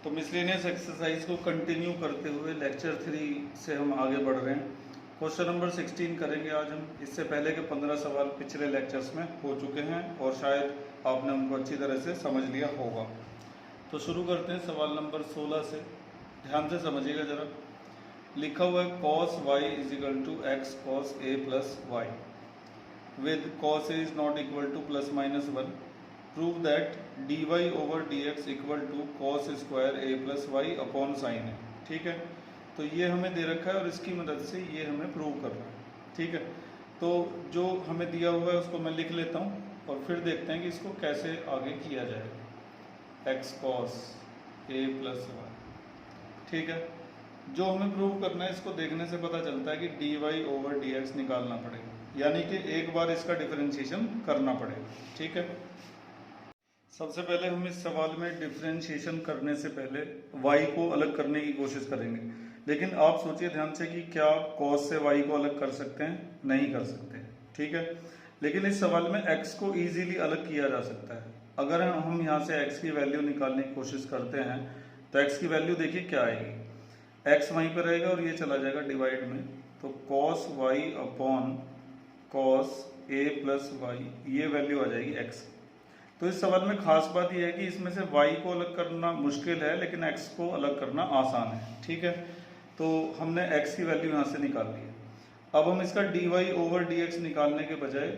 तो miscellaneous exercise को continue करते हुए लेक्चर 3 से हम आगे बढ़ रहे हैं। क्वेश्चन नंबर 16 करेंगे आज हम। इससे पहले के 15 सवाल पिछले लेक्चर्स में हो चुके हैं और शायद आपने उनको अच्छी तरह से समझ लिया होगा। तो शुरू करते हैं सवाल नंबर 16 से। ध्यान से समझिएगा ज़रा। लिखा हुआ है cos y is equal to x cos a plus y with cos a is not equal to plus minus 1। Prove that dy over dx equal to cos square a plus y upon sine है। ठीक है, तो ये हमें दे रखा है और इसकी मदद से ये हमें प्रूव करना है। ठीक है, तो जो हमें दिया हुआ है उसको मैं लिख लेता हूँ और फिर देखते हैं कि इसको कैसे आगे किया जाएगा। X cos a plus Y. ठीक है, जो हमें प्रूव करना है इसको देखने से पता चलता है कि dy ओवर dx निकालना पड़ेगा, यानी कि एक बार इसका डिफरेंशिएशन करना पड़ेगा। ठीक है, सबसे पहले हम इस सवाल में डिफरेंशिएशन करने से पहले y को अलग करने की कोशिश करेंगे। लेकिन आप सोचिए ध्यान से कि क्या आप cos से y को अलग कर सकते हैं? नहीं कर सकते। ठीक है, लेकिन इस सवाल में x को इजीली अलग किया जा सकता है। अगर हम यहाँ से x की वैल्यू निकालने की कोशिश करते हैं तो x की वैल्यू देखिए क्या आएगी। x वहीं पर रहेगा और ये चला जाएगा डिवाइड में, तो cos y upon cos a plus y, ये वैल्यू आ जाएगी x। तो इस सवाल में खास बात यह है कि इसमें से y को अलग करना मुश्किल है लेकिन x को अलग करना आसान है। ठीक है, तो हमने x की वैल्यू यहाँ से निकाल ली है। अब हम इसका dy ओवर dx निकालने के बजाय,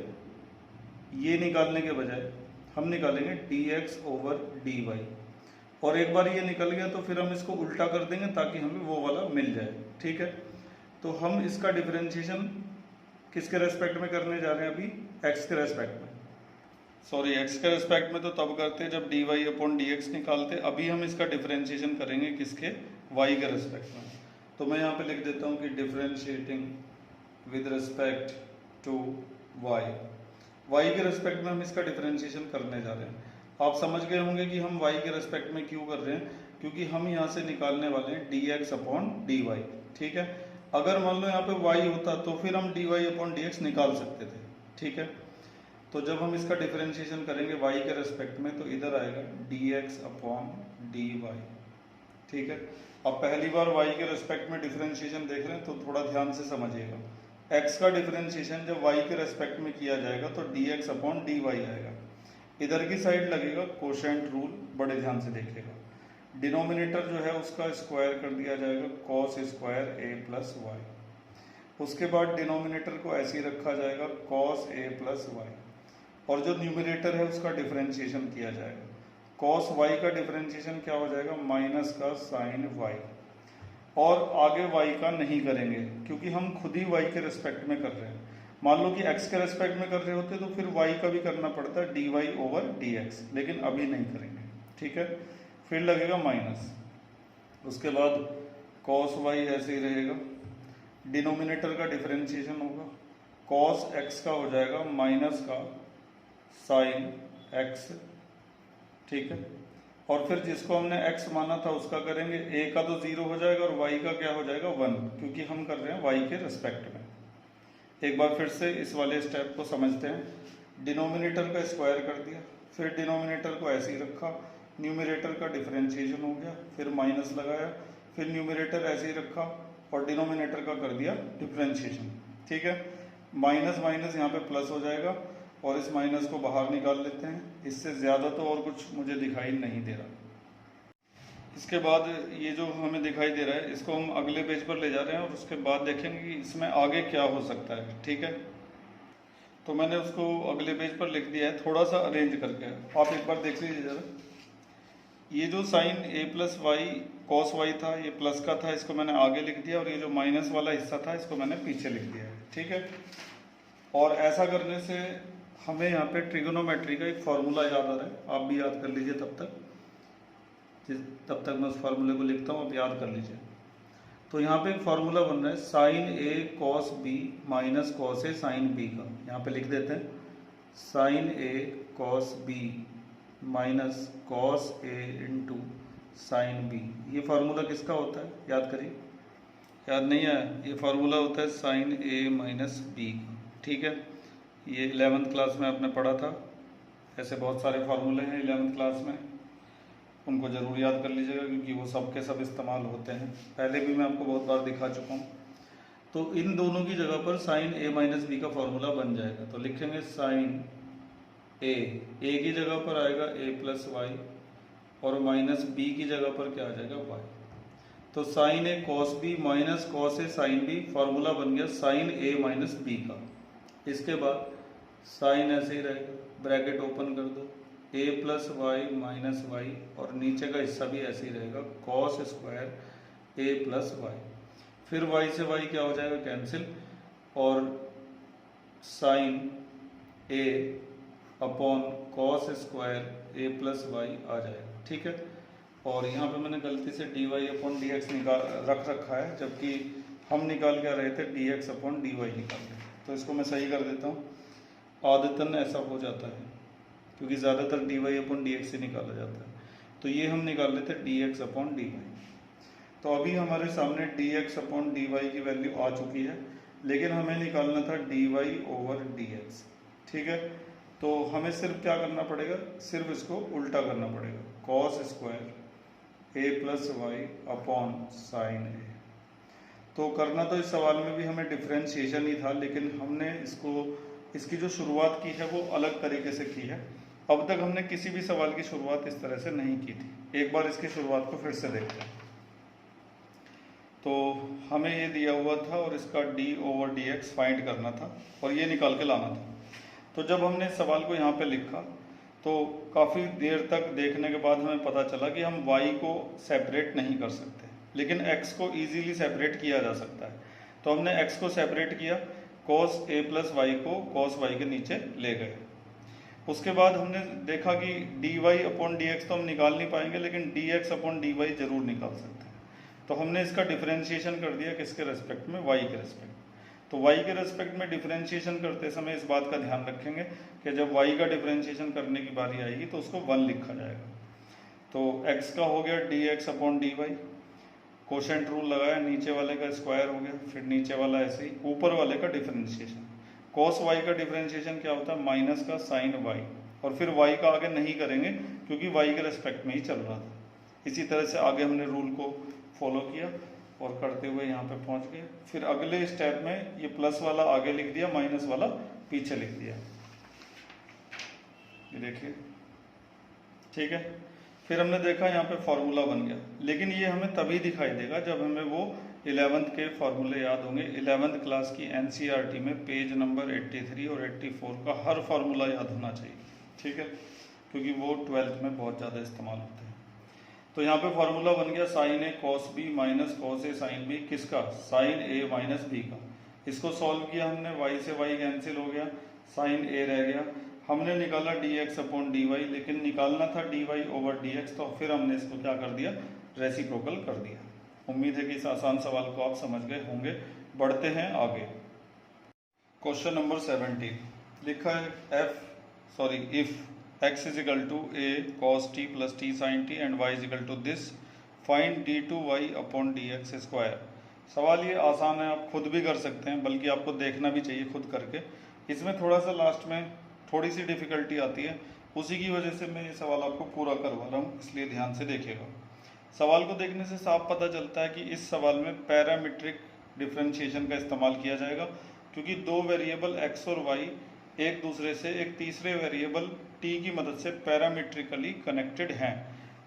ये निकालने के बजाय हम निकालेंगे dx ओवर dy, और एक बार ये निकल गया तो फिर हम इसको उल्टा कर देंगे ताकि हमें वो वाला मिल जाए। ठीक है, तो हम इसका डिफरेंशिएशन किसके रेस्पेक्ट में करने जा रहे हैं? अभी x के रेस्पेक्ट में, सॉरी x के रेस्पेक्ट में तो तब करते हैं जब dy अपॉन dx निकालते। अभी हम इसका डिफरेंशिएशन करेंगे किसके? y के रेस्पेक्ट में। तो मैं यहाँ पे लिख देता हूँ कि differentiating with respect to y के रेस्पेक्ट में हम इसका डिफरेंशिएशन करने जा रहे हैं। आप समझ गए होंगे कि हम y के रेस्पेक्ट में क्यों कर रहे हैं, क्योंकि हम यहाँ से निकालने वाले हैं dx अपॉन dy। ठीक है, अगर मान लो यहाँ पे y होता तो फिर हम dy अपॉन dx निकाल सकते थे। ठीक है, तो जब हम इसका डिफरेंशिएशन करेंगे y के रेस्पेक्ट में तो इधर आएगा dx अपॉन dy। ठीक है, अब पहली बार y के रेस्पेक्ट में डिफरेंशिएशन देख रहे हैं तो थोड़ा ध्यान से समझिएगा। x का डिफरेंशिएशन जब y के रेस्पेक्ट में किया जाएगा तो dx अपॉन dy आएगा। इधर की साइड लगेगा कोशेंट रूल, बड़े ध्यान से देखिएगा। डिनोमिनेटर जो है उसका स्क्वायर कर दिया जाएगा cos square a plus y. उसके बाद डिनोमिनेटर को ऐसे ही रखा जाएगा cos a प्लस वाई, और जो न्यूमरेटर है उसका डिफरेंशिएशन किया जाएगा। cos y का डिफरेंशिएशन क्या हो जाएगा? माइनस का साइन y, और आगे y का नहीं करेंगे क्योंकि हम खुद ही y के रेस्पेक्ट में कर रहे हैं। मान लो कि x के रेस्पेक्ट में कर रहे होते तो फिर y का भी करना पड़ता है dy ओवर dx, लेकिन अभी नहीं करेंगे। ठीक है, फिर लगेगा माइनस, उसके बाद cos y ऐसे ही रहेगा। डिनोमिनेटर का डिफरेंशिएशन होगा, cos x का हो जाएगा माइनस का साइन x। ठीक है, और फिर जिसको हमने x माना था उसका करेंगे, a का तो 0 हो जाएगा और y का क्या हो जाएगा? 1, क्योंकि हम कर रहे हैं y के रेस्पेक्ट में। एक बार फिर से इस वाले स्टेप को समझते हैं। डिनोमिनेटर का स्क्वायर कर दिया, फिर डिनोमिनेटर को ऐसे ही रखा, न्यूमरेटर का डिफरेंशिएशन हो गया, फिर माइनस लगाया, फिर न्यूमरेटर ऐसे ही रखा और डिनोमिनेटर का कर दिया डिफरेंशिएशन। ठीक है, माइनस माइनस यहाँ पे प्लस हो जाएगा और इस माइनस को बाहर निकाल लेते हैं। इससे ज़्यादा तो और कुछ मुझे दिखाई नहीं दे रहा। इसके बाद ये जो हमें दिखाई दे रहा है इसको हम अगले पेज पर ले जा रहे हैं और उसके बाद देखेंगे कि इसमें आगे क्या हो सकता है। ठीक है, तो मैंने उसको अगले पेज पर लिख दिया है थोड़ा सा अरेंज करके। आप एक बार देख लीजिए ज़रा। ये जो sine a plus y cos y था ये प्लस का था, इसको मैंने आगे लिख दिया, और ये जो माइनस वाला हिस्सा था इसको मैंने पीछे लिख दिया है। ठीक है, और ऐसा करने से हमें यहाँ पे ट्रिगोनोमेट्री का एक फॉर्मूला याद आ रहा है, आप भी याद कर लीजिए तब तक मैं उस फार्मूले को लिखता हूँ, आप याद कर लीजिए। तो यहाँ पे एक फार्मूला बन रहा है sine a cos b minus cos a sine b का। यहाँ पे लिख देते हैं sine a cos b minus cos a into sine b। ये फार्मूला किसका होता है? याद करिए, याद नहीं आया? ये फार्मूला होता है साइन a माइनस b का। ठीक है, ये 11th क्लास में आपने पढ़ा था। ऐसे बहुत सारे फार्मूले हैं 11th क्लास में। उनको ज़रूर याद कर लीजिएगा क्योंकि वो सब के सब इस्तेमाल होते हैं, पहले भी मैं आपको बहुत बार दिखा चुका हूँ। तो इन दोनों की जगह पर साइन ए माइनस बी का फॉर्मूला बन जाएगा। तो लिखेंगे साइन ए की जगह पर आएगा ए प्लस वाई और माइनस बी की जगह पर क्या आ जाएगा वाई। तो sign A cos B minus cos A sine B, formula बन गया साइन ए माइनस बी का। इसके बाद साइन ऐसे ही रहेगा, ब्रैकेट ओपन कर दो, a plus y minus y और नीचे का हिस्सा भी ऐसे ही रहेगा cos square a plus y. फिर वाई से वाई क्या हो जाएगा कैंसिल और sine a upon cos square a plus y आ जाएगा। ठीक है, और यहाँ पे मैंने गलती से d y upon d x रख रखा है, जबकि हम निकाल के आ रहे थे d x upon d y निकाल के। तो इसको मैं सही कर देता हूँ, आदतन ऐसा हो जाता है क्योंकि ज़्यादातर d y upon d x से निकाला जाता है। तो ये हम निकाल लेते हैं d x upon d y. तो अभी हमारे सामने d x upon d y की वैल्यू आ चुकी है, लेकिन हमें निकालना था d y over d x. ठीक है, तो हमें सिर्फ क्या करना पड़ेगा, सिर्फ इसको उल्टा करना पड़ेगा, cos square a plus y upon sign ए। तो करना तो इस सवाल में भी हमें डिफ्रेंशिएशन ही था, लेकिन हमने इसकी जो शुरुआत की है वो अलग तरीके से की है। अब तक हमने किसी भी सवाल की शुरुआत इस तरह से नहीं की थी। एक बार इसकी शुरुआत को फिर से देखते हैं। तो हमें ये दिया हुआ था और इसका d over d x find करना था और ये निकाल के लाना था। तो जब हमने सवाल को यहाँ पे लिखा तो काफ़ी देर तक देखने के बाद हमें पता चला कि हम y को सेपरेट नहीं कर सकते, लेकिन x को इजीली सेपरेट किया जा सकता है। तो हमने x को सेपरेट किया, cos a प्लस वाई को cos y के नीचे ले गए। उसके बाद हमने देखा कि dy अपॉन डी एक्स तो हम निकाल नहीं पाएंगे, लेकिन dx अपॉन डी वाई जरूर निकाल सकते हैं। तो हमने इसका डिफरेंशिएशन कर दिया किसके रेस्पेक्ट में, y के रेस्पेक्ट। तो y के रेस्पेक्ट में डिफरेंशिएशन करते समय इस बात का ध्यान रखेंगे कि जब y का डिफरेंशिएशन करने की बारी आएगी तो उसको 1 लिखा जाएगा। तो x का हो गया dx upon dy, quotient rule लगाया, नीचे वाले का स्क्वायर हो गया, फिर नीचे वाला ऐसे ही, ऊपर वाले का डिफरेंशिएशन। cos y का डिफरेंशिएशन क्या होता है, माइनस का साइन y, और फिर y का आगे नहीं करेंगे क्योंकि y के रेस्पेक्ट में ही चल रहा था। इसी तरह से आगे हमने रूल को फॉलो किया और करते हुए यहाँ पे पहुँच गए। फिर अगले स्टेप में ये प्लस वाला आगे लिख दिया, माइनस वाला पीछे लिख दिया, ये देखिए। ठीक है, फिर हमने देखा यहाँ पे फॉर्मूला बन गया, लेकिन ये हमें तभी दिखाई देगा जब हमें वो 11th के फॉर्मूले याद होंगे। 11th क्लास की NCERT में पेज नंबर 83 और 84 का हर फॉर्मूला याद होना चाहिए। ठीक है, क्योंकि वो 12th में बहुत ज़्यादा इस्तेमाल होते हैं। तो यहाँ पे फॉर्मूला बन गया sign A cos B minus cos A sine B, किसका, साइन ए माइनस बी का। इसको सॉल्व किया हमने, y से y कैंसिल हो गया, साइन ए रह गया। हमने निकाला dx अपॉन dy, लेकिन निकालना था dy ओवर dx, तो फिर हमने इसको क्या कर दिया, रेसिप्रोकल कर दिया। उम्मीद है कि इस आसान सवाल को आप समझ गए होंगे। बढ़ते हैं आगे। क्वेश्चन नंबर 17 लिखा है if x is equal to a cos t plus t sin t and y is equal to this, find d2y upon dx square। सवाल ये आसान है, आप खुद भी कर सकते हैं, बल्कि आपको देखना भी चाहिए खुद करके। इसमें थोड़ा सा लास्ट में थोड़ी सी डिफिकल्टी आती है, उसी की वजह से मैं ये सवाल आपको पूरा करवा रहा हूँ, इसलिए ध्यान से देखिएगा। सवाल को देखने से साफ पता चलता है कि इस सवाल में पैरामीट्रिक डिफरेंशिएशन का इस्तेमाल किया जाएगा, क्योंकि दो वेरिएबल x और y एक दूसरे से एक तीसरे वेरिएबल t की मदद से पैरामीट्रिकली कनेक्टेड हैं।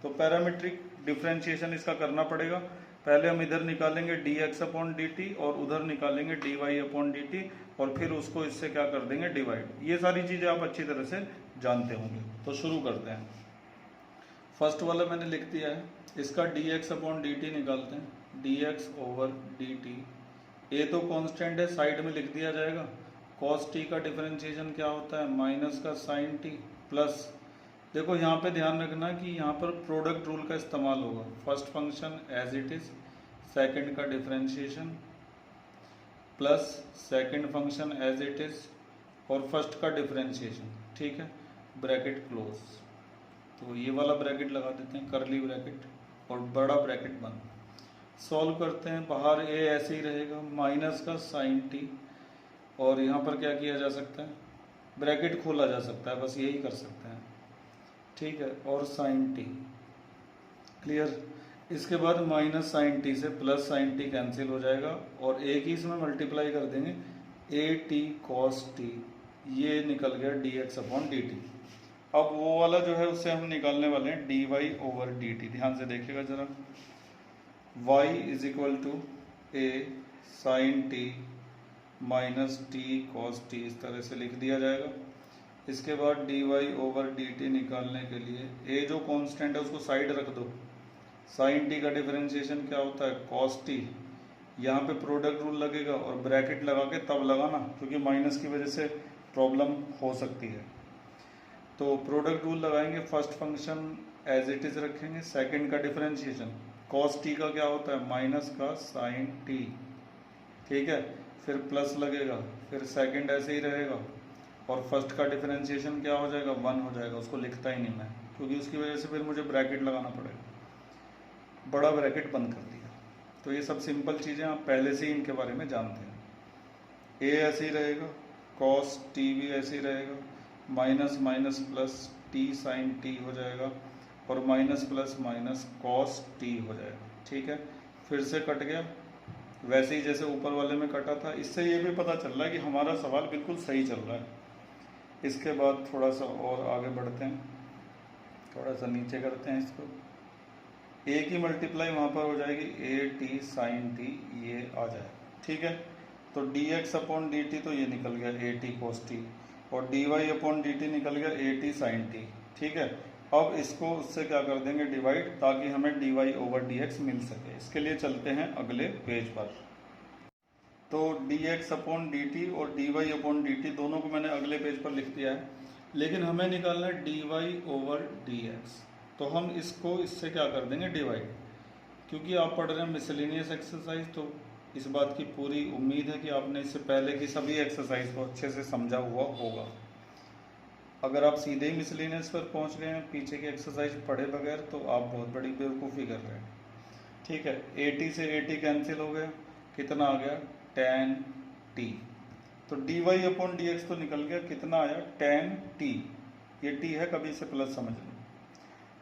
तो पैरामीट्रिक डिफरेंशिएशन इसका करना पड़ेगा। पहले हम इधर निकालेंगे dx अपॉन dt और उधर निकालेंगे dy अपॉन dt, और फिर उसको इससे क्या कर देंगे, डिवाइड। ये सारी चीज़ें आप अच्छी तरह से जानते होंगे। तो शुरू करते हैं। फर्स्ट वाला मैंने लिख दिया है, इसका dx अपॉन dt निकालते हैं, dx ओवर dt। ए तो कांस्टेंट है, साइड में लिख दिया जाएगा। cos t का डिफरेंशिएशन क्या होता है, माइनस का साइन t प्लस, देखो यहाँ पे ध्यान रखना कि यहाँ पर प्रोडक्ट रूल का इस्तेमाल होगा। First function as it is, second का differentiation plus second function as it is और फर्स्ट का डिफरेंशिएशन। ठीक है, ब्रैकेट क्लोज। तो ये वाला ब्रैकेट लगा देते हैं, करली ब्रैकेट, और बड़ा ब्रैकेट बंद। सॉल्व करते हैं, बाहर ए ऐसे ही रहेगा, माइनस का साइन टी, और यहाँ पर क्या किया जा सकता है, ब्रैकेट खोला जा सकता है, बस यही कर सकते हैं। ठीक है, और साइन टी क्लियर। इसके बाद माइनस साइन टी से प्लस साइन टी कैंसिल हो जाएगा और एक ही इसमें मल्टीप्लाई कर देंगे, ए टी कॉस टी, ये निकल गया D x upon d T. अब वो वाला जो है उससे हम निकालने वाले हैं d y over d t. ध्यान से देखिएगा जरा, y is equal to a sine t minus t cos t, इस तरह से लिख दिया जाएगा। इसके बाद d y over d t निकालने के लिए ए जो कांस्टेंट है उसको साइड रख दो। साइन टी का डिफरेंशिएशन क्या होता है, कॉस टी। यहाँ पे प्रोडक्ट रूल लगेगा और ब्रैकेट लगा के तब लगाना, क्योंकि माइनस की वजह से प्रॉब्लम हो सकती है। तो प्रोडक्ट रूल लगाएंगे, first function as it is रखेंगे, सेकंड का डिफरेंशिएशन कॉस टी का क्या होता है, माइनस का साइन टी, ठीक है, फिर प्लस लगेगा, फिर सेकंड ऐसे ही रहेगा और फर्स्ट का डिफरेंशिएशन क्या हो जाएगा, 1 हो जाएगा। उसको लिखता ही नहीं मैं, क्योंकि उसकी वजह से फिर मुझे ब्रैकेट लगाना पड़ेगा, बड़ा ब्रैकेट बंद कर दिया। तो ये सब सिंपल चीज़ें आप पहले से ही इनके बारे में जानते हैं। ए ऐसे ही रहेगा, कॉस टी भी ऐसे ही रहेगा, minus minus plus t sine t हो जाएगा और minus plus minus cos t हो जाएगा, ठीक है। फिर से कट गया, वैसे ही जैसे ऊपर वाले में कटा था। इससे ये भी पता चल रहा है कि हमारा सवाल बिल्कुल सही चल रहा है। इसके बाद थोड़ा सा और आगे बढ़ते हैं, थोड़ा सा नीचे करते हैं इसको। ए की मल्टीप्लाई वहाँ पर हो जाएगी ए टी साइन टी, ये आ जाएगा, ठीक है। तो d x upon d t तो ये निकल गया ए टी कोस टी, और d y upon d t निकल गया ए टी साइन टी, ठीक है। अब इसको उससे क्या कर देंगे, डिवाइड, ताकि हमें d y over d x मिल सके। इसके लिए चलते हैं अगले पेज पर। तो d x upon d t और d y upon d t दोनों को मैंने अगले पेज पर लिख दिया है, लेकिन हमें निकालना है d y over d x. तो हम इसको इससे क्या कर देंगे, डिवाइड। क्योंकि आप पढ़ रहे हैं मिसलेनियस एक्सरसाइज, तो इस बात की पूरी उम्मीद है कि आपने इससे पहले की सभी एक्सरसाइज को अच्छे से समझा हुआ होगा। अगर आप सीधे ही मिसलेनियस पर पहुंच गए हैं पीछे की एक्सरसाइज पढ़े बगैर, तो आप बहुत बड़ी बेवकूफ़ी कर रहे हैं, ठीक है। ए टी से ए टी कैंसिल हो गया, कितना आ गया, tan टी। तो d y upon d x तो निकल गया, कितना आया, tan टी। ये टी है, कभी से प्लस समझ लो।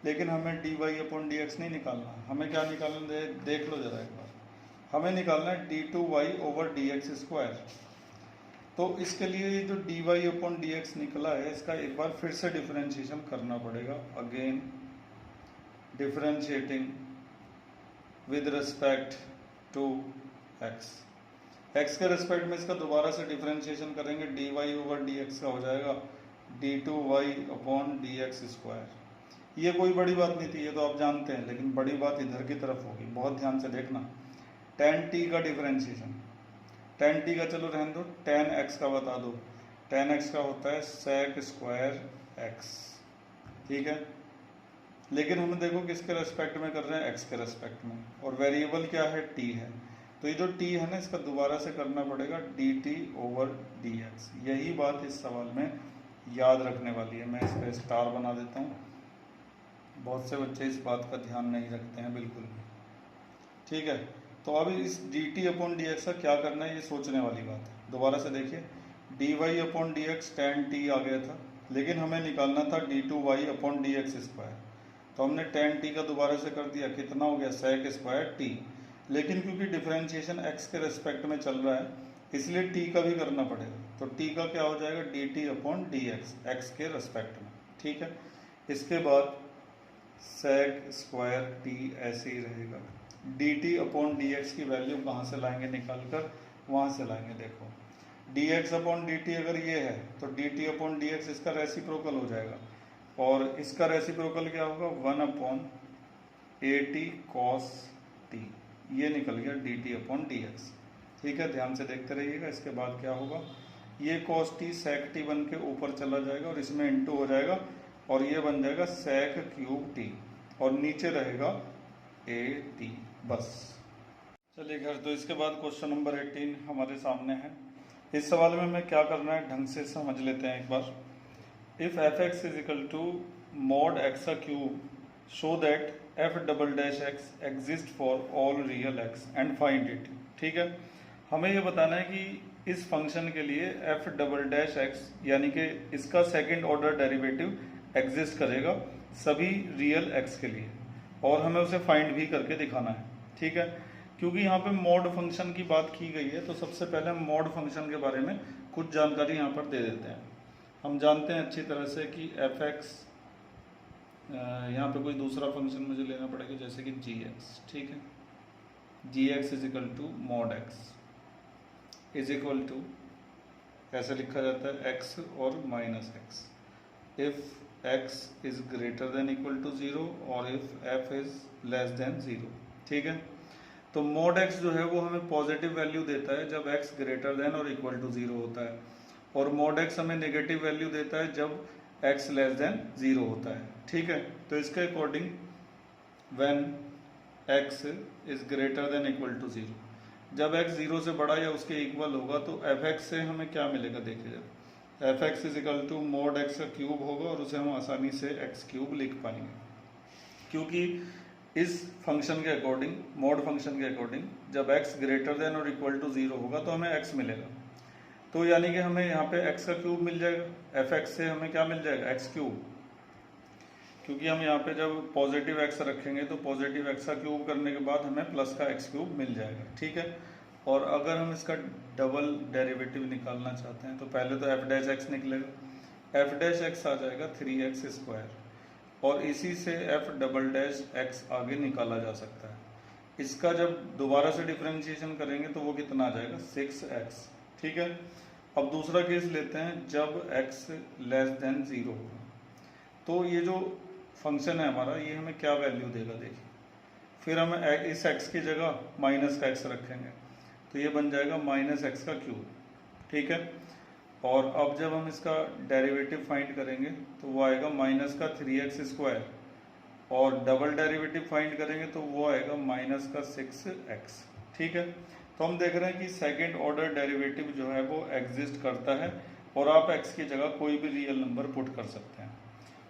लेकिन हमें d y upon d x नहीं निकालना, हमें क्या निकालना है, देख लो जरा एक बार। हमें निकालना है d two y over d x square. तो इसके लिए ये जो d y upon d x निकला है, इसका एक बार फिर से डिफरेंशिएशन करना पड़ेगा। Again differentiating with respect to x. एक्स के रिस्पेक्ट में इसका दोबारा से डिफरेंशिएशन करेंगे, d y over d x का हो जाएगा d two y upon d x square. ये कोई बड़ी बात नहीं थी, ये तो आप जानते हैं, लेकिन बड़ी बात इधर की तरफ होगी, बहुत ध्यान से देखना। tan टी का डिफरेंशिएशन, tan टी का चलो रहने दो, tan x का बता दो। tan x का होता है sec स्क्वायर x, ठीक है। लेकिन हम देखो किसके रेस्पेक्ट में कर रहे हैं, x के रेस्पेक्ट में, और वेरिएबल क्या है, t है। तो ये जो t है ना, इसका दोबारा से करना पड़ेगा dt ओवर dx। यही बात इस सवाल में याद रखने वाली है। मैं इस पर स्टार बना देता हूँ, बहुत से बच्चे इस बात का ध्यान नहीं रखते हैं बिल्कुल भी, ठीक है। तो अब इस D T upon d x का क्या करना है, ये सोचने वाली बात है। दोबारा से देखिए, d y upon d x tan t आ गया था, लेकिन हमें निकालना था d two y upon d x square. तो हमने टैन टी का दोबारा से कर दिया, कितना हो गया, सेक स्क्वायर टी। लेकिन क्योंकि डिफरेंशिएशन एक्स के रेस्पेक्ट में चल रहा है, इसलिए टी का भी करना पड़ेगा। तो टी का क्या हो जाएगा, D T upon d x, एक्स के रेस्पेक्ट में, ठीक है। इसके बाद सेक स्क्वायर टी ऐसे ही रहेगा। D T upon d x की वैल्यू कहाँ से लाएंगे, निकाल कर वहाँ से लाएंगे। देखो, D x upon d T अगर ये है, तो D T upon d x इसका रेसिप्रोकल हो जाएगा, और इसका रेसिप्रोकल क्या होगा, 1 upon A T cos T. ये निकल गया D T upon d x, ठीक है। ध्यान से देखते रहिएगा। इसके बाद क्या होगा, ये कॉस टी सेक टी बन के ऊपर चला जाएगा और इसमें इंटू हो जाएगा, और ये बन जाएगा सेक क्यूब टी, और नीचे रहेगा ए टी, बस। चलिए घर, तो इसके बाद क्वेश्चन नंबर 18 हमारे सामने है। इस सवाल में हमें क्या करना है, ढंग से समझ लेते हैं एक बार। If f x is equal to mod x का cube, show that f double dash x exist for all real x and find it, ठीक है। हमें ये बताना है कि इस फंक्शन के लिए एफ डबल डैश एक्स, यानी कि इसका सेकेंड ऑर्डर डेरिवेटिव एग्जिस्ट करेगा सभी रियल एक्स के लिए। और हमें उसे फाइंड भी करके दिखाना है, ठीक है। क्योंकि यहाँ पे मॉड फंक्शन की बात की गई है तो सबसे पहले हम मॉड फंक्शन के बारे में कुछ जानकारी यहाँ पर दे देते हैं। हम जानते हैं अच्छी तरह से कि एफ एक्स, यहाँ पे कोई दूसरा फंक्शन मुझे लेना पड़ेगा जैसे कि जी एक्स, ठीक है। G X is equal to mod X is equal to, कैसे लिखा जाता है, एक्स और minus X if X is greater than equal to zero और if F is less than zero, ठीक है। तो मॉड एक्स जो है वो हमें पॉजिटिव वैल्यू देता है जब एक्स ग्रेटर देन और इक्वल टू ज़ीरो होता है, और मॉड एक्स हमें नेगेटिव वैल्यू देता है जब एक्स लेस देन ज़ीरो होता है, ठीक है। तो इसके according when x is greater than equal to zero, जब एक्स ज़ीरो से बड़ा या उसके इक्वल होगा तो एफ एक्स से हमें क्या मिलेगा, देखिए जब f x is equal to mod x का क्यूब होगा और उसे हम आसानी से एक्स क्यूब लिख पाएंगे, क्योंकि इस फंक्शन के अकॉर्डिंग, मॉड फंक्शन के अकॉर्डिंग जब x ग्रेटर देन और इक्वल टू ज़ीरो होगा तो हमें x मिलेगा। तो यानी कि हमें यहाँ पे x का क्यूब मिल जाएगा, एफ एक्स से हमें क्या मिल जाएगा, x क्यूब। क्योंकि हम यहाँ पे जब पॉजिटिव x रखेंगे तो पॉजिटिव x का क्यूब करने के बाद हमें प्लस का x क्यूब मिल जाएगा, ठीक है। और अगर हम इसका डबल डेरिवेटिव निकालना चाहते हैं तो पहले तो एफ डैश एक्स निकलेगा, एफ डैश एक्स आ जाएगा 3x स्क्वायर, और इसी से एफ डबल डैश एक्स आगे निकाला जा सकता है। इसका जब दोबारा से डिफरेंशिएशन करेंगे तो वो कितना आ जाएगा, 6x, ठीक है। अब दूसरा केस लेते हैं जब x लेस देन ज़ीरो होगा, तो ये जो फंक्शन है हमारा ये हमें क्या वैल्यू देगा, देखिए। फिर हम इस x की जगह माइनस का x रखेंगे तो ये बन जाएगा माइनस एक्स का क्यूब, ठीक है। और अब जब हम इसका डेरिवेटिव फाइंड करेंगे तो वो आएगा माइनस का 3x स्क्वायर, और डबल डेरिवेटिव फाइंड करेंगे तो वो आएगा माइनस का 6x, ठीक है। तो हम देख रहे हैं कि सेकेंड ऑर्डर डेरिवेटिव जो है वो एग्जिस्ट करता है, और आप x की जगह कोई भी रियल नंबर पुट कर सकते हैं।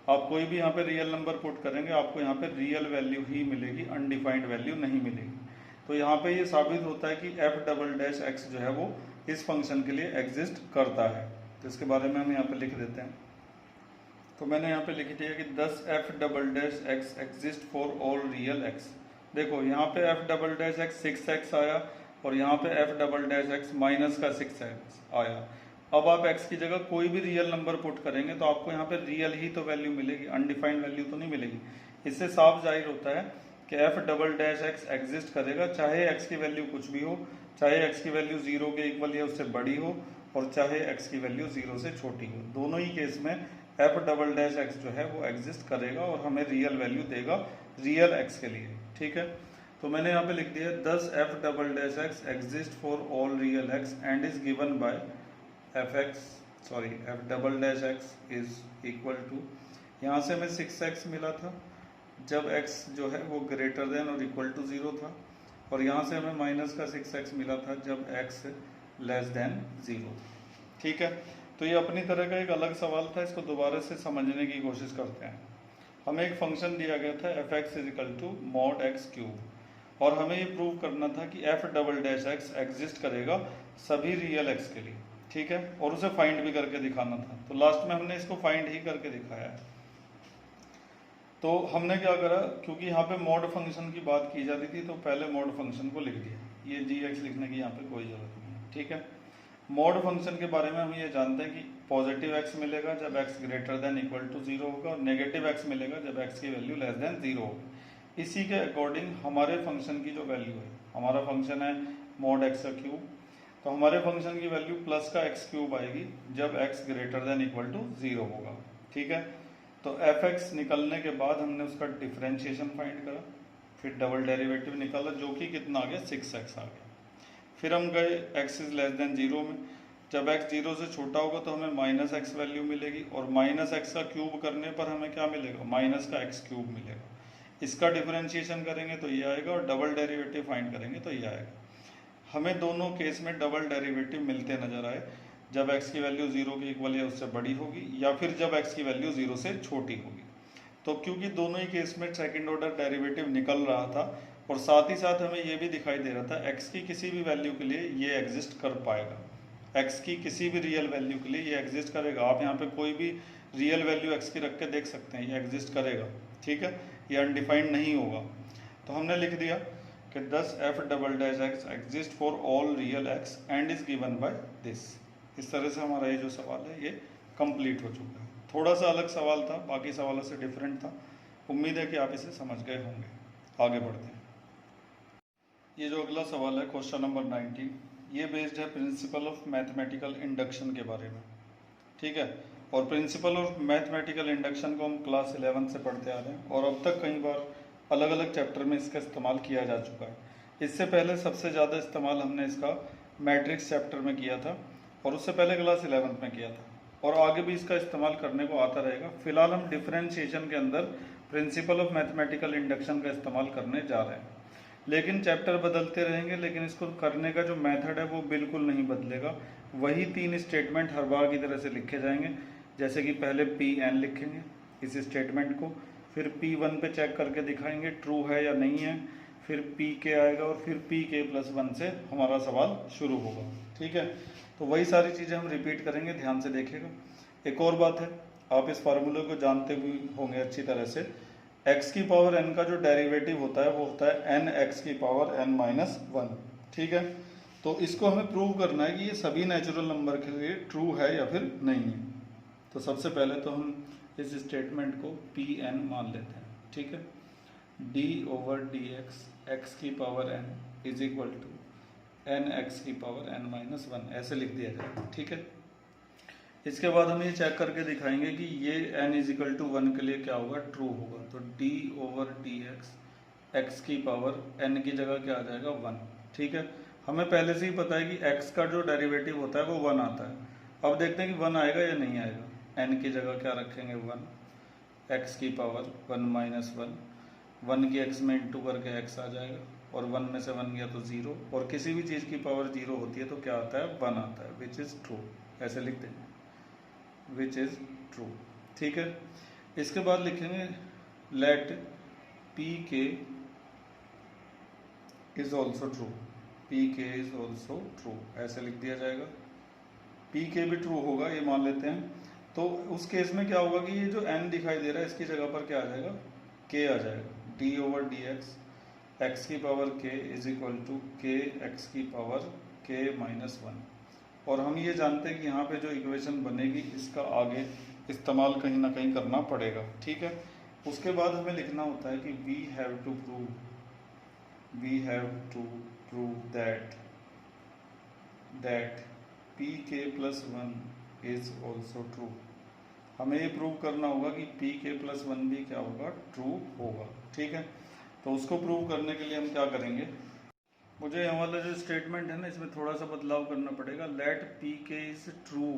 आप कोई भी यहाँ पे रियल नंबर पुट करेंगे आपको यहाँ पे रियल वैल्यू ही मिलेगी, अनडिफाइंड वैल्यू नहीं मिलेगी। तो यहाँ पे ये साबित होता है कि एफ डबल डैश एक्स जो है वो इस फंक्शन के लिए एग्जिस्ट करता है। तो इसके बारे में हम यहाँ पे लिख देते हैं। तो मैंने यहाँ पे लिख दिया कि 10 f double dash x exist for all real x. देखो यहाँ पे F double dash x 6x आया, और यहाँ पे F double dash x minus का 6x आया। अब आप x की जगह कोई भी रियल नंबर पुट करेंगे तो आपको यहाँ पे रियल ही तो वैल्यू मिलेगी, अनडिफाइंड वैल्यू तो नहीं मिलेगी। इससे साफ जाहिर होता है कि f double dash x exist करेगा, चाहे x की वैल्यू कुछ भी हो, चाहे x की वैल्यू 0 के इक्वल या उससे बड़ी हो, और चाहे x की वैल्यू 0 से छोटी हो। दोनों ही केस में एफ डबल डैश एक्स जो है वो एग्जिस्ट करेगा और हमें रियल वैल्यू देगा रियल x के लिए, ठीक है। तो मैंने यहाँ पे लिख दिया 10 f double dash x exist for all real x and is given by f double dash x is equal to, यहाँ से हमें 6x मिला था जब x जो है वो ग्रेटर देन और इक्वल टू 0 था, और यहाँ से हमें माइनस का 6x मिला था जब x लेस देन 0, ठीक है। तो ये अपनी तरह का एक अलग सवाल था, इसको दोबारा से समझने की कोशिश करते हैं। हमें एक फंक्शन दिया गया था f x is equal to mod x cube, और हमें ये प्रूव करना था कि f double dash x exist करेगा सभी रियल एक्स के लिए, ठीक है, और उसे फाइंड भी करके दिखाना था। तो लास्ट में हमने इसको फाइंड ही करके दिखाया है। तो हमने क्या करा, क्योंकि यहाँ पे मॉड फंक्शन की बात की जाती थी तो पहले मॉड फंक्शन को लिख दिया, ये जी एक्स लिखने की यहाँ पे कोई जरूरत नहीं है, ठीक है। मॉड फंक्शन के बारे में हम ये जानते हैं कि पॉजिटिव एक्स मिलेगा जब x greater than equal to 0 होगा, और नेगेटिव एक्स मिलेगा जब एक्स की वैल्यू लेस देन 0 होगी। इसी के अकॉर्डिंग हमारे फंक्शन की जो वैल्यू है, हमारा फंक्शन है मॉड एक्स का क्यूब, तो हमारे फंक्शन की वैल्यू प्लस का एक्स क्यूब आएगी जब x greater than equal to 0 होगा, ठीक है। तो एफ एक्स निकलने के बाद हमने उसका डिफरेंशिएशन फाइंड करा, फिर डबल डेरिवेटिव निकाला जो कि कितना आ गया, 6x आ गया। फिर हम गए x इज लेस देन 0 में, जब x 0 से छोटा होगा तो हमें माइनस एक्स वैल्यू मिलेगी, और माइनस एक्स का क्यूब करने पर हमें क्या मिलेगा, माइनस का x क्यूब मिलेगा। इसका डिफरेंशिएशन करेंगे तो ये आएगा, और डबल डेरिवेटिव फाइंड करेंगे तो ये आएगा। हमें दोनों केस में डबल डेरिवेटिव मिलते नजर आए, जब x की वैल्यू 0 के इक्वल या उससे बड़ी होगी, या फिर जब x की वैल्यू 0 से छोटी होगी। तो क्योंकि दोनों ही केस में सेकंड ऑर्डर डेरिवेटिव निकल रहा था, और साथ ही साथ हमें यह भी दिखाई दे रहा था x की किसी भी वैल्यू के लिए ये एग्जिस्ट कर पाएगा, x की किसी भी रियल वैल्यू के लिए ये एग्जिस्ट करेगा। आप यहाँ पे कोई भी रियल वैल्यू x की रख के देख सकते हैं, ये एग्जिस्ट करेगा, ठीक है। ये अनडिफाइंड नहीं होगा। तो हमने लिख दिया कि दस F double dash x exist for all real x and is given by this. इस तरह से हमारा ये जो सवाल है ये कंप्लीट हो चुका है। थोड़ा सा अलग सवाल था, बाकी सवालों से डिफरेंट था। उम्मीद है कि आप इसे समझ गए होंगे। आगे बढ़ते हैं। ये जो अगला सवाल है क्वेश्चन नंबर 19, ये बेस्ड है प्रिंसिपल ऑफ मैथमेटिकल इंडक्शन के बारे में, ठीक है। और प्रिंसिपल ऑफ मैथमेटिकल इंडक्शन को हम क्लास 11 से पढ़ते आ रहे हैं और अब तक कई बार अलग अलग चैप्टर में इसका इस्तेमाल किया जा चुका है। इससे पहले सबसे ज़्यादा इस्तेमाल हमने इसका मैट्रिक्स चैप्टर में किया था और उससे पहले क्लास 11 में किया था और आगे भी इसका इस्तेमाल करने को आता रहेगा। फिलहाल हम डिफरेंशिएशन के अंदर प्रिंसिपल ऑफ मैथमेटिकल इंडक्शन का इस्तेमाल करने जा रहे हैं, लेकिन चैप्टर बदलते रहेंगे, लेकिन इसको करने का जो मेथड है वो बिल्कुल नहीं बदलेगा। वही 3 स्टेटमेंट हर बार की तरह से लिखे जाएंगे, जैसे कि पहले Pn लिखेंगे इस स्टेटमेंट को, फिर P1 पे चेक करके दिखाएंगे ट्रू है या नहीं है, फिर Pk आएगा और फिर Pk+1 से हमारा सवाल शुरू होगा, ठीक है। तो वही सारी चीज़ें हम रिपीट करेंगे, ध्यान से देखिएगा। एक और बात है, आप इस फार्मूले को जानते भी होंगे अच्छी तरह से। x की पावर n का जो डेरिवेटिव होता है वो होता है n x की पावर n-1, ठीक है। तो इसको हमें प्रूव करना है कि ये सभी नेचुरल नंबर के लिए ट्रू है या फिर नहीं है। तो सबसे पहले तो हम इस स्टेटमेंट को Pn मान लेते हैं, ठीक है। d/dx x की power n is equal to n x की पावर n-1 ऐसे लिख दिया जाएगा, ठीक है। इसके बाद हम ये चेक करके दिखाएंगे कि ये n=1 के लिए क्या होगा, ट्रू होगा। तो d/dx x की पावर n की जगह क्या आ जाएगा, 1, ठीक है। हमें पहले से ही पता है कि x का जो डेरिवेटिव होता है वो 1 आता है। अब देखते हैं कि 1 आएगा या नहीं आएगा। n की जगह क्या रखेंगे, 1, x की पावर 1-1, 1 की x में इंटू करके x आ जाएगा और 1 में से 1 गया तो 0, और किसी भी चीज़ की पावर 0 होती है तो क्या आता है, 1 आता है, विच इज़ ट्रू। ऐसे लिख देंगे विच इज़ ट्रू, ठीक है। इसके बाद लिखेंगे let Pk is also true, Pk is also true, ऐसे लिख दिया जाएगा। Pk भी ट्रू होगा ये मान लेते हैं। तो उस केस में क्या होगा कि ये जो n दिखाई दे रहा है इसकी जगह पर क्या आ जाएगा, k आ जाएगा। d/dx x की power k is equal to k x की पावर k-1। और हम ये जानते हैं कि यहाँ पे जो इक्वेशन बनेगी इसका आगे इस्तेमाल कहीं ना कहीं करना पड़ेगा, ठीक है। उसके बाद हमें लिखना होता है कि we have to prove that Pk+1 is also true. हमें ये प्रूव करना होगा कि Pk+1 भी क्या होगा, ट्रू होगा, ठीक है। तो उसको प्रूव करने के लिए हम क्या करेंगे, मुझे यहाँ वाला जो स्टेटमेंट है ना इसमें थोड़ा सा बदलाव करना पड़ेगा। Let Pk is true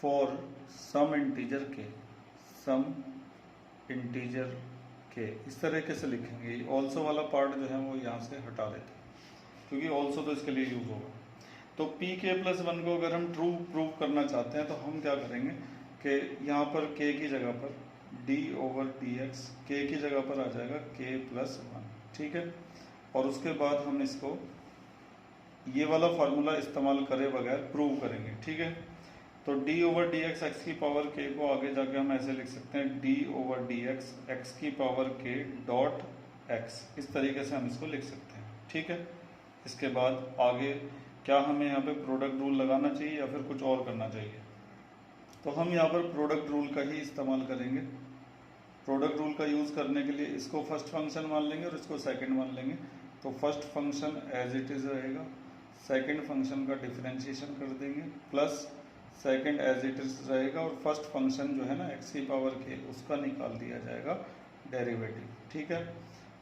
for some integer k, इस तरीके से लिखेंगे। ऑल्सो वाला पार्ट जो है वो यहाँ से हटा देते हैं क्योंकि ऑल्सो तो इसके लिए यूज होगा। तो Pk+1 को अगर हम ट्रू प्रूव करना चाहते हैं तो हम क्या करेंगे कि यहाँ पर k की जगह पर d/dx k की जगह पर आ जाएगा k+1, ठीक है। और उसके बाद हम इसको ये वाला फार्मूला इस्तेमाल करे बगैर प्रूव करेंगे, ठीक है। तो d/dx x की पावर k को आगे जाके हम ऐसे लिख सकते हैं d/dx x की पावर k डॉट x, इस तरीके से हम इसको लिख सकते हैं, ठीक है। इसके बाद आगे क्या हमें यहाँ पे प्रोडक्ट रूल लगाना चाहिए या फिर कुछ और करना चाहिए, तो हम यहाँ पर प्रोडक्ट रूल का ही इस्तेमाल करेंगे। प्रोडक्ट रूल का यूज़ करने के लिए इसको फर्स्ट फंक्शन मान लेंगे और इसको सेकंड मान लेंगे। तो first function as it is रहेगा, सेकंड फंक्शन का डिफरेंशिएशन कर देंगे, plus second as it is रहेगा और फर्स्ट फंक्शन जो है ना x की पावर k उसका निकाल दिया जाएगा डेरिवेटिव, ठीक है।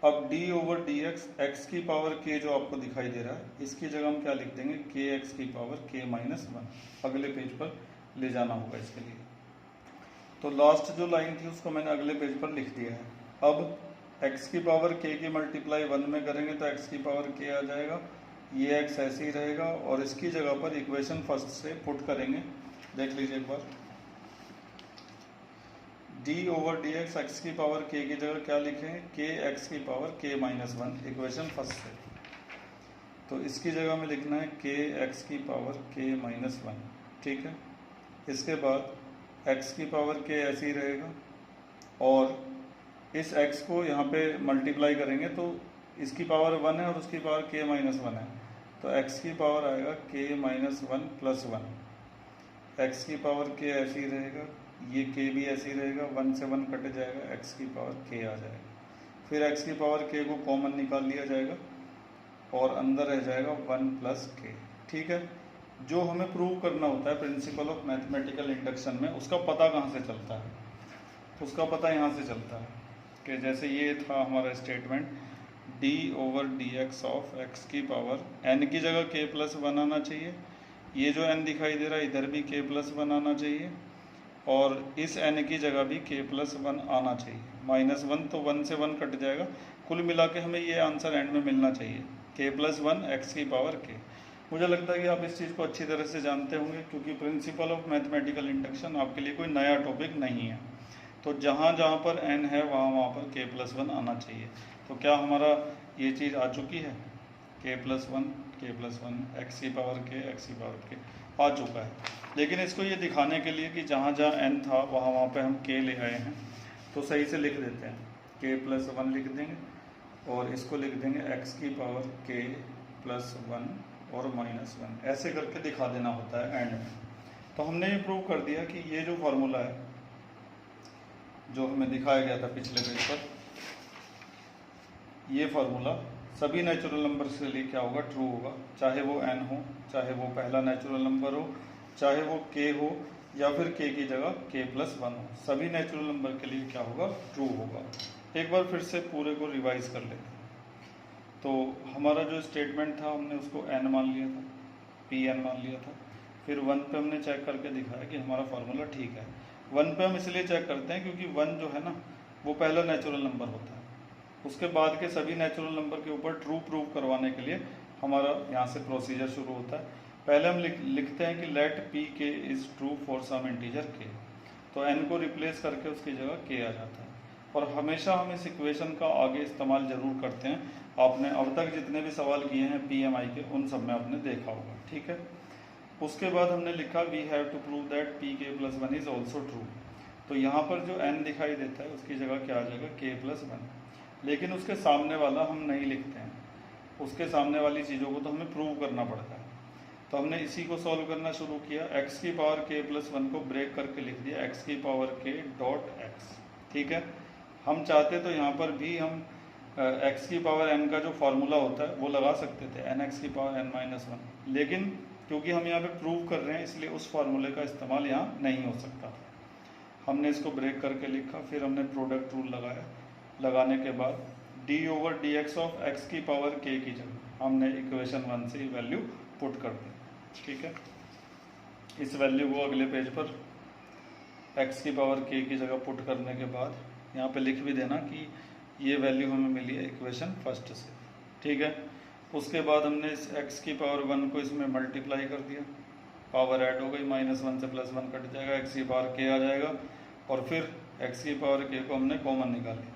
अब d/dx x की पावर k जो आपको दिखाई दे रहा है इसकी जगह हम क्या लिख देंगे, kx की पावर k-1। अगले पेज पर ले जाना होगा इसके लिए। तो लास्ट जो लाइन थी उसको मैंने अगले पेज पर लिख दिया है। अब x की पावर k की मल्टीप्लाई 1 में करेंगे तो x की पावर k आ जाएगा, ये x ऐसे ही रहेगा और इसकी जगह पर इक्वेशन फर्स्ट से पुट करेंगे। देख लीजिए एक बार, d/dx x की पावर k की जगह क्या लिखेंगे, kx की पावर k-1 इक्वेशन फर्स्ट से। तो इसकी जगह में लिखना है kx की पावर k-1, ठीक है। इसके बाद x की पावर k ऐसे ही रहेगा और इस x को यहाँ पे मल्टीप्लाई करेंगे तो इसकी पावर 1 है और उसकी पावर k माइनस 1 है, तो x की पावर आएगा k माइनस 1 प्लस 1। x की पावर k ऐसे ही रहेगा, ये k भी ऐसे ही रहेगा, 1 से 1 कट जाएगा, x की पावर k आ जाएगा। फिर x की पावर k को कॉमन निकाल लिया जाएगा और अंदर रह जाएगा 1 प्लस k। ठीक है, जो हमें प्रूव करना होता है प्रिंसिपल ऑफ मैथमेटिकल इंडक्शन में, उसका पता कहाँ से चलता है? उसका पता यहाँ से चलता है कि जैसे ये था हमारा statement, d over d x of x की पावर n की जगह k प्लस 1 आना चाहिए, ये जो n दिखाई दे रहा है इधर भी k प्लस 1 आना चाहिए, और इस n की जगह भी k प्लस 1 आना चाहिए। माइनस 1 तो 1 से 1 कट जाएगा, कुल मिला के हमें ये आंसर एंड में मिलना चाहिए, k प्लस 1 x की पावर k। मुझे लगता है कि आप इस चीज़ को अच्छी तरह से जानते होंगे, क्योंकि प्रिंसिपल ऑफ मैथमेटिकल इंडक्शन आपके लिए कोई नया टॉपिक नहीं है। तो जहाँ जहाँ पर n है वहाँ पर k प्लस 1 आना चाहिए। तो क्या हमारा ये चीज़ आ चुकी है? k प्लस 1 x की पावर k आ चुका है। लेकिन इसको ये दिखाने के लिए कि जहाँ जहाँ n था वहाँ पे हम k ले आए हैं, तो सही से लिख देते हैं, k प्लस 1 लिख देंगे और इसको लिख देंगे x की पावर k प्लस 1 और माइनस 1, ऐसे करके दिखा देना होता है एंड में। तो हमने ये प्रूव कर दिया कि ये जो फॉर्मूला है जो हमें दिखाया गया था पिछले पेज पर, ये फार्मूला सभी नेचुरल नंबर्स के लिए क्या होगा? ट्रू होगा, चाहे वो n हो, चाहे वो पहला नेचुरल नंबर हो, चाहे वो k हो, या फिर k की जगह k प्लस 1 हो, सभी नेचुरल नंबर के लिए क्या होगा? ट्रू होगा। एक बार फिर से पूरे को रिवाइज कर लेते हैं। तो हमारा जो स्टेटमेंट था हमने उसको n मान लिया था, Pn मान लिया था, फिर 1 पे हमने चेक करके दिखाया कि हमारा फार्मूला ठीक है। 1 पे हम इसलिए चेक करते हैं क्योंकि 1 जो है ना वो पहला नेचुरल नंबर होता है, उसके बाद के सभी नेचुरल नंबर के ऊपर ट्रू प्रूव करवाने के लिए हमारा यहाँ से प्रोसीजर शुरू होता है। पहले हम लिखते हैं कि let P K is true for some integer K, तो n को रिप्लेस करके उसकी जगह k आ जाता है। और हमेशा हम इस इक्वेशन का आगे इस्तेमाल जरूर करते हैं, आपने अब तक जितने भी सवाल किए हैं PMI के उन सब में आपने देखा होगा। ठीक है, उसके बाद हमने लिखा we have to prove that P K plus 1 is also true. तो यहाँ पर जो n दिखाई देता है उसकी जगह क्या आ जाएगा? k plus 1। लेकिन उसके सामने वाला हम नहीं लिखते हैं, उसके सामने वाली चीज़ों को तो हमें प्रूव करना पड़ता है। तो हमने इसी को सॉल्व करना शुरू किया, x की पावर k प्लस 1 को ब्रेक करके लिख दिया x की पावर k डॉट x। ठीक है, हम चाहते तो यहाँ पर भी हम x की पावर n का जो फार्मूला होता है वो लगा सकते थे, nx की पावर n माइनस 1, लेकिन क्योंकि हम यहाँ पे प्रूव कर रहे हैं इसलिए उस फार्मूले का इस्तेमाल यहाँ नहीं हो सकता। हमने इसको ब्रेक करके लिखा, फिर हमने प्रोडक्ट रूल लगाया, लगाने के बाद d over d x of x की पावर k की जगह हमने इक्वेशन 1 से वैल्यू पुट कर दी। ठीक है, इस वैल्यू को अगले पेज पर x की पावर k की जगह पुट करने के बाद यहाँ पे लिख भी देना कि ये वैल्यू हमें मिली है इक्वेशन फर्स्ट से। ठीक है, उसके बाद हमने इस x की पावर 1 को इसमें मल्टीप्लाई कर दिया, पावर ऐड हो गई, माइनस 1 से प्लस 1 कट जाएगा, x की पावर k आ जाएगा, और फिर x की पावर k को हमने कॉमन निकाली,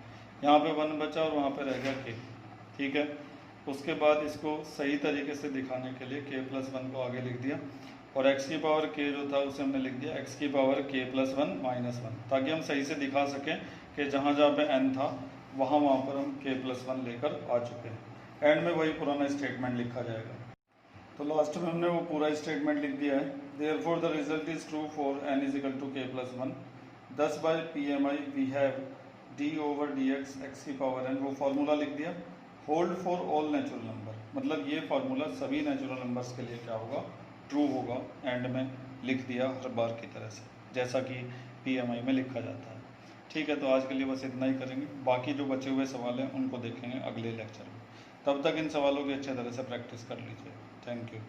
यहाँ पे 1 बचा और वहाँ पे रह गया k। ठीक है, उसके बाद इसको सही तरीके से दिखाने के लिए k प्लस 1 को आगे लिख दिया, और x की पावर k जो था उसे हमने लिख दिया x की पावर k प्लस 1 माइनस 1, ताकि हम सही से दिखा सकें कि जहाँ जहाँ पे n था वहाँ पर हम k प्लस 1 लेकर आ चुके हैं। एंड में वही पुराना स्टेटमेंट लिखा जाएगा। तो लास्ट में हमने वो पूरा स्टेटमेंट लिख दिया है, therefore the result is true for n is equal to k plus 1, thus by PMI we have d over d x x की पावर n, वो फार्मूला लिख दिया, hold for all natural number, मतलब ये फार्मूला सभी नेचुरल नंबर्स के लिए क्या होगा? ट्रू होगा। एंड में लिख दिया हर बार की तरह से जैसा कि PMI में लिखा जाता है। ठीक है, तो आज के लिए बस इतना ही करेंगे, बाकी जो बचे हुए सवाल हैं उनको देखेंगे अगले लेक्चर में। तब तक इन सवालों की अच्छे तरह से प्रैक्टिस कर लीजिए। Thank you.